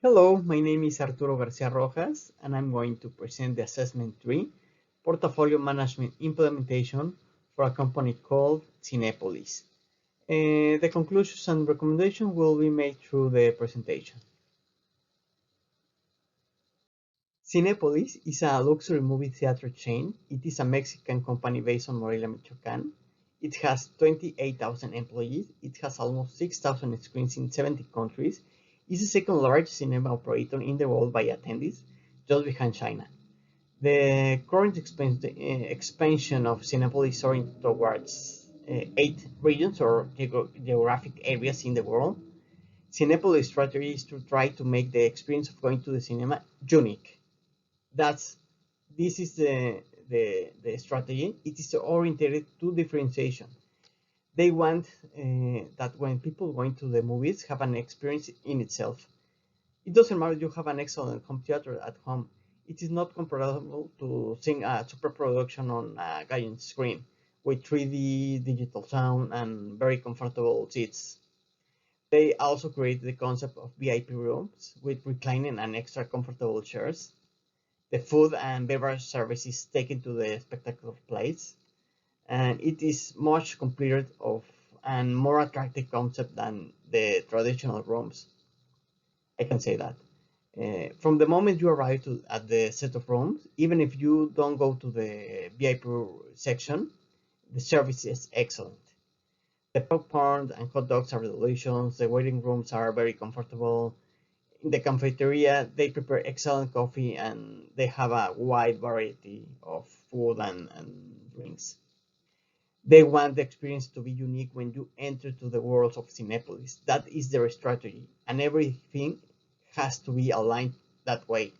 Hello, my name is Arturo Garcia Rojas, and I'm going to present the Assessment 3 Portfolio Management Implementation for a company called Cinepolis. The conclusions and recommendations will be made through the presentation. Cinepolis is a luxury movie theater chain. It is a Mexican company based on Morelia, Michoacán. It has 28,000 employees. It has almost 6,000 screens in 70 countries. It's the second largest cinema operator in the world by attendees, just behind China. The current expansion of Cinepolis is oriented towards 8 regions or geographic areas in the world. Cinepolis' strategy is to try to make the experience of going to the cinema unique. This is the strategy. It is oriented to differentiation. They want that when people going to the movies have an experience in itself. It doesn't matter if you have an excellent home theater at home. It is not comparable to seeing a super production on a giant screen with 3D digital sound and very comfortable seats. They also create the concept of VIP rooms with reclining and extra comfortable chairs. The food and beverage service is taken to the spectacular place, and it is much completed of and more attractive concept than the traditional rooms. I can say that. From the moment you arrive at the set of rooms, even if you don't go to the VIP section, the service is excellent. The popcorn and hot dogs are delicious. The waiting rooms are very comfortable. In the cafeteria, they prepare excellent coffee and they have a wide variety of food and drinks. They want the experience to be unique when you enter to the world of Cinepolis. That is their strategy, and everything has to be aligned that way.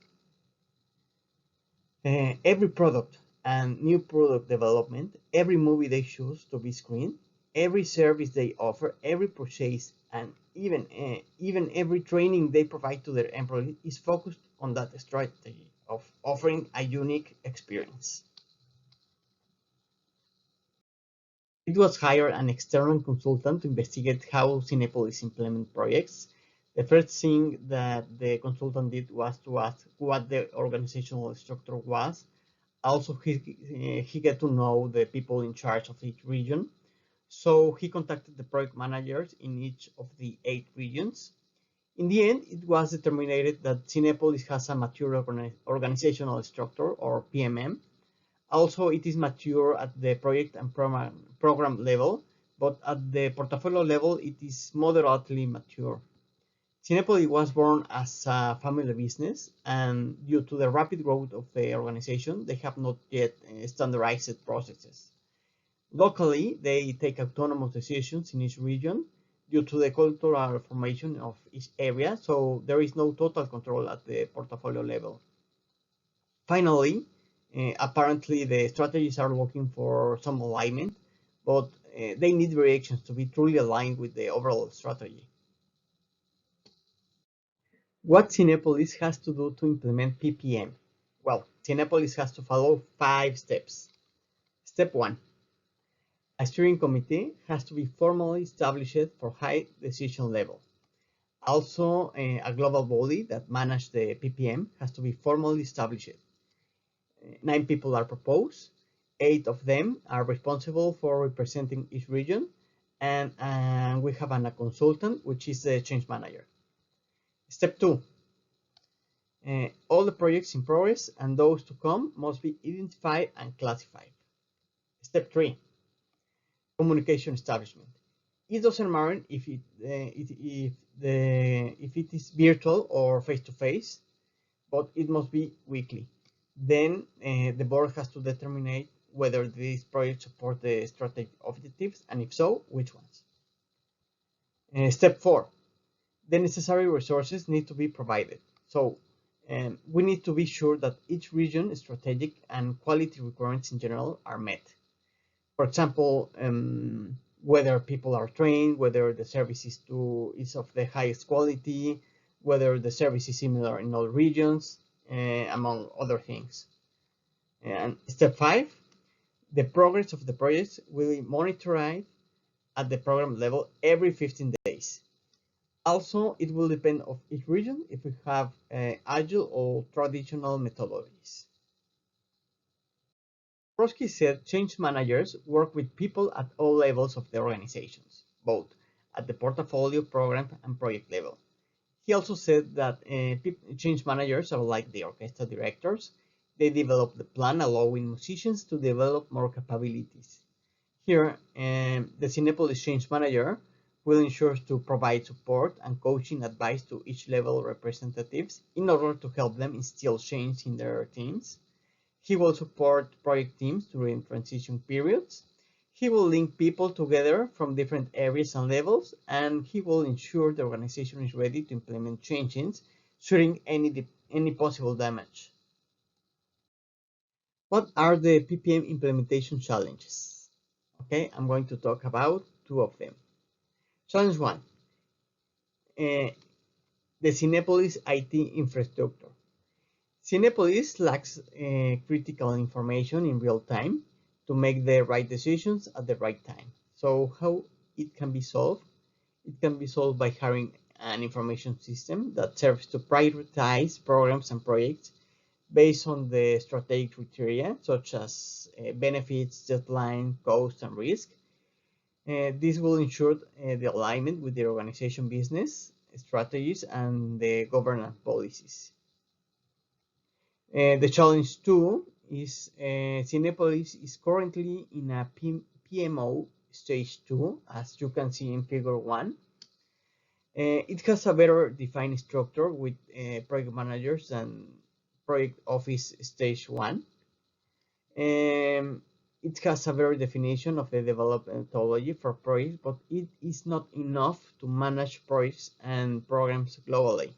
Every product and new product development, every movie they choose to be screened, every service they offer, every purchase, and even every training they provide to their employees is focused on that strategy of offering a unique experience. It was hired an external consultant to investigate how Cinepolis implement projects. The first thing that the consultant did was to ask what the organizational structure was. Also, he got to know the people in charge of each region. So he contacted the project managers in each of the 8 regions. In the end, it was determined that Cinepolis has a mature organizational structure, or PMM. Also, it is mature at the project and program level, but at the portfolio level, it is moderately mature. Cinepolis was born as a family business, and due to the rapid growth of the organization, they have not yet standardized processes. Locally, they take autonomous decisions in each region due to the cultural formation of each area, so there is no total control at the portfolio level. Finally, apparently the strategies are looking for some alignment, but they need variations to be truly aligned with the overall strategy. What Cinepolis has to do to implement PPM? Well, Cinepolis has to follow 5 steps. Step 1. A steering committee has to be formally established for high decision level. Also, a global body that manages the PPM has to be formally established. 9 people are proposed. 8 of them are responsible for representing each region, and we have a consultant, which is the change manager. Step 2. All the projects in progress and those to come must be identified and classified. Step 3. Communication establishment. It doesn't matter if it is virtual or face-to-face, but it must be weekly. Then the board has to determine whether these projects support the strategic objectives, and if so, which ones. Step 4. The necessary resources need to be provided. So we need to be sure that each region strategic and quality requirements in general are met. For example, whether people are trained, whether the service is of the highest quality, whether the service is similar in all regions, among other things. And step 5, the progress of the projects will be monitored at the program level every 15 days. Also, it will depend of each region if we have agile or traditional methodologies. Prosky said change managers work with people at all levels of the organizations, both at the portfolio, program, and project level. He also said that change managers are like the orchestra directors. They develop the plan, allowing musicians to develop more capabilities. Here, the Cinepolis change manager will ensure to provide support and coaching advice to each level representatives in order to help them instill change in their teams. He will support project teams during transition periods. He will link people together from different areas and levels, and he will ensure the organization is ready to implement changes, shooting any possible damage. What are the PPM implementation challenges? Okay, I'm going to talk about two of them. Challenge one, uh, the Cinepolis IT infrastructure. Cinepolis lacks critical information in real time to make the right decisions at the right time. So how it can be solved? It can be solved by having an information system that serves to prioritize programs and projects based on the strategic criteria such as benefits, deadline, cost, and risk. This will ensure the alignment with the organization business strategies and the governance policies. The challenge two is Cinepolis is currently in a PMO stage 2, as you can see in figure 1. It has a better defined structure with project managers and project office stage 1. It has a better definition of the development methodology for projects, but it is not enough to manage projects and programs globally.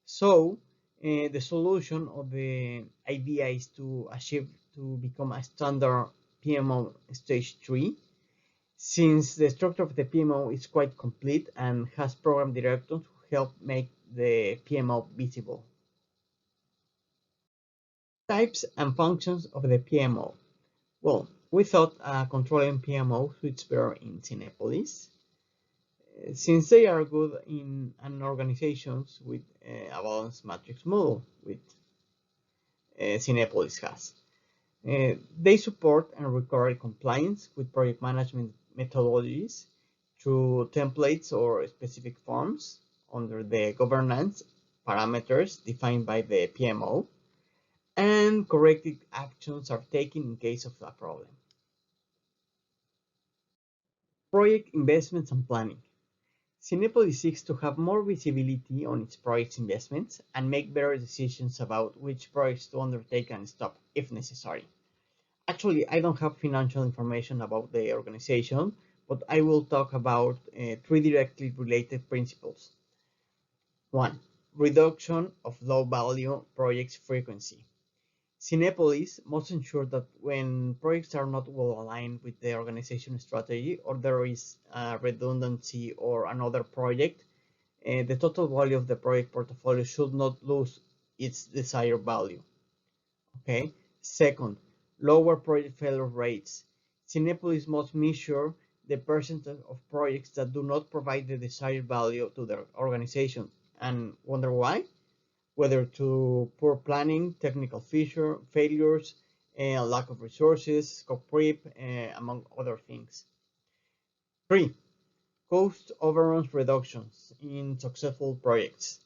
So the solution of the idea is to achieve to become a standard PMO stage 3, since the structure of the PMO is quite complete and has program directors who help make the PMO visible. Types and functions of the PMO. Well, we thought controlling PMO fits better in Cinepolis, since they are good in an organizations with a balanced matrix model, with Cinepolis has. They support and require compliance with project management methodologies through templates or specific forms under the governance parameters defined by the PMO, and corrective actions are taken in case of a problem. Project investments and planning. Cinepolis seeks to have more visibility on its project investments and make better decisions about which projects to undertake and stop if necessary. Actually, I don't have financial information about the organization, but I will talk about three directly related principles. One, reduction of low value projects frequency. Cinepolis must ensure that when projects are not well aligned with the organization strategy, or there is a redundancy or another project, the total value of the project portfolio should not lose its desired value. Okay. Second, lower project failure rates. Cinepolis must measure the percentage of projects that do not provide the desired value to their organization and wonder why, whether to poor planning, technical failures, lack of resources, scope creep, among other things. 3. Cost overruns reductions in successful projects.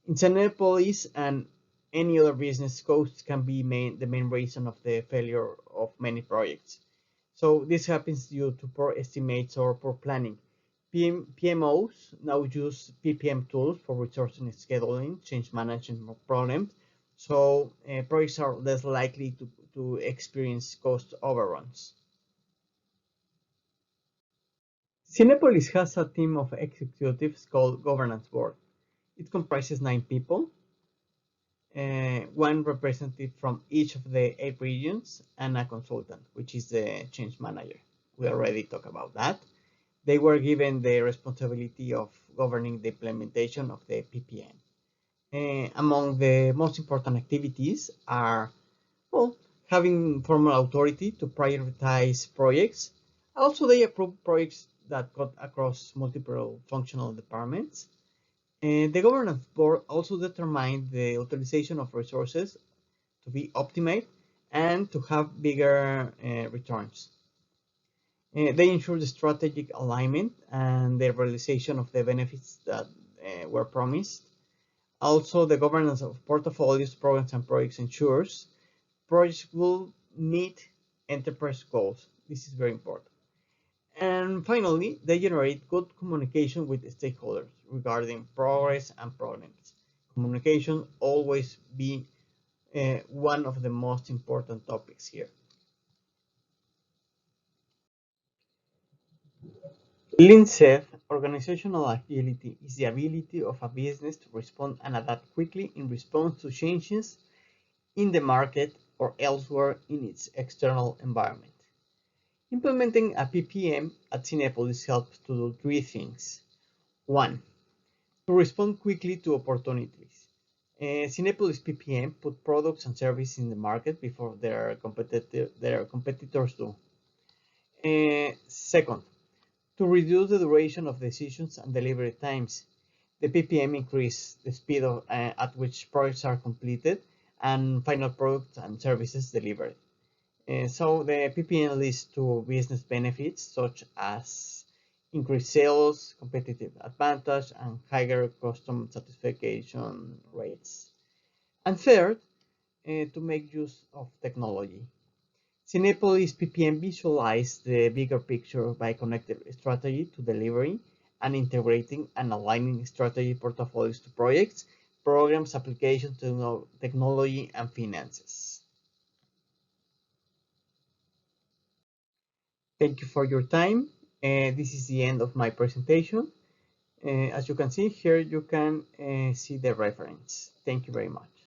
In Cinepolis and any other business, costs can be the main reason of the failure of many projects. So this happens due to poor estimates or poor planning. PMOs now use PPM tools for resourcing scheduling, change management problems, so projects are less likely to experience cost overruns. Cinepolis has a team of executives called Governance Board. It comprises 9 people, one representative from each of the 8 regions, and a consultant, which is the change manager. We already talked about that. They were given the responsibility of governing the implementation of the PPM. Among the most important activities are, well, having formal authority to prioritize projects. Also, they approve projects that cut across multiple functional departments. The governance board also determined the utilization of resources to be optimized and to have bigger returns. They ensure the strategic alignment and the realization of the benefits that were promised. Also, the governance of portfolios, programs, and projects ensures projects will meet enterprise goals. This is very important. And finally, they generate good communication with stakeholders regarding progress and problems. Communication always be one of the most important topics here. Lynn said, organizational agility is the ability of a business to respond and adapt quickly in response to changes in the market or elsewhere in its external environment. Implementing a PPM at Cinepolis helps to do three things. One, to respond quickly to opportunities. Cinepolis PPM put products and services in the market before their competitors do. Second, to reduce the duration of decisions and delivery times. The PPM increases the speed at which projects are completed and final products and services delivered. So the PPM leads to business benefits such as increased sales, competitive advantage, and higher customer satisfaction rates. And third, to make use of technology. Cinepolis PPM visualizes the bigger picture by connecting strategy to delivery and integrating and aligning strategy portfolios to projects, programs, applications, technology, and finances. Thank you for your time. This is the end of my presentation. As you can see here, you can see the reference. Thank you very much.